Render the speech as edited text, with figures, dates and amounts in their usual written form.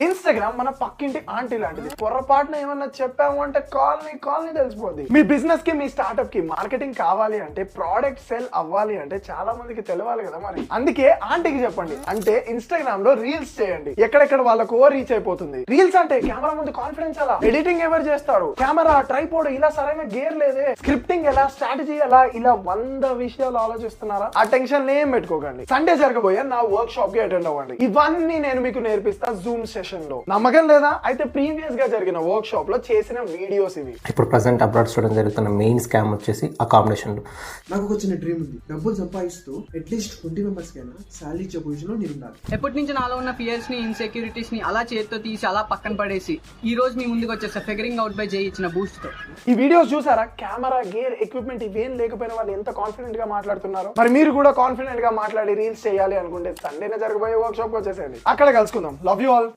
Instagram మన పక్కింటి aunty లాంటిది. పొరపాటున ఏమన్నా చెప్పాము అంటే కాలనీ తెలిసిపోద్ది. మీ బిజినెస్ కి, మీ స్టార్ట్అప్ కి మార్కెటింగ్ కావాలి అంటే, ప్రోడక్ట్ సెల్ అవ్వాలి అంటే చాలా మందికి తెలవాలి కదా మరి. అందుకే ఆంటీకి చెప్పండి, అంటే ఇన్స్టాగ్రామ్ లో రీల్స్ చేయండి. ఎక్కడెక్కడ వాళ్ళకు రీచ్ అయిపోతుంది. రీల్స్ అంటే కెమెరా ముందు కాన్ఫిడెన్స్ ఎలా, ఎడిటింగ్ ఎవరు చేస్తాడు, కెమెరా ట్రైపోర్డ్, ఇలా సరైన గేర్ లేదే, స్క్రిప్టింగ్ ఎలా, స్ట్రాటజీ ఎలా, ఇలా 100 విషయాలు ఆలోచిస్తున్నారా? ఆ టెన్షన్ ఏం పెట్టుకోకండి. సండే జరగబోయే నా వర్క్ షాప్ కి అటెండ్ అవ్వండి. ఇవన్నీ నేను మీకు నేర్పిస్తా జూమ్ సెషన్ లో. నమ్మకం లేదా? అయితే ప్రీవియస్ గా జరిగిన వర్క్ షాప్ లో చేసిన వీడియోస్ ఇవి. ఇప్పుడు ప్రెసెంట్ అబ్రాడ్ స్టూడెంట్ జరుగుతున్న మెయిన్ స్కామ్ వచ్చేసి అకామిడేషన్. నాకు ఒక చిన్న డ్రీమ్ ఉంది. డబ్బులు సంపాదిస్తూ అట్లీస్ట్ 20 మెంబర్స్ కైనా సాలరీ ఇచ్చే పొజిషన్ లో నేను ఉండాలి. ఎప్పటి నుంచి నాలో ఉన్న ఫియర్స్ ని, ఇన్సెక్యూరిటీస్ ని అలా చేత్తో తీసి అలా పక్కన పడేసి ఈ రోజు మీ ముందుకు వచ్చేసా ఫిగరింగ్ అవుట్ బై జై ఇచ్చిన బూస్ట్ తో. ఈ వీడియోస్ చూసారా? కెమెరా, గేర్, ఎక్విప్మెంట్ ఇవేం లేకపోయిన వాళ్ళు ఎంత కాన్ఫిడెంట్ గా మాట్లాడుతున్నారు. మరి మీరు కూడా కాన్ఫిడెంట్ గా మాట్లాడి రీల్స్ చేయాలి అనుకుంటే సండేనే జరగబోయే వర్క్ షాప్ వచ్చేసేయండి. అక్కడ కలుసుకుందాం. Love you all.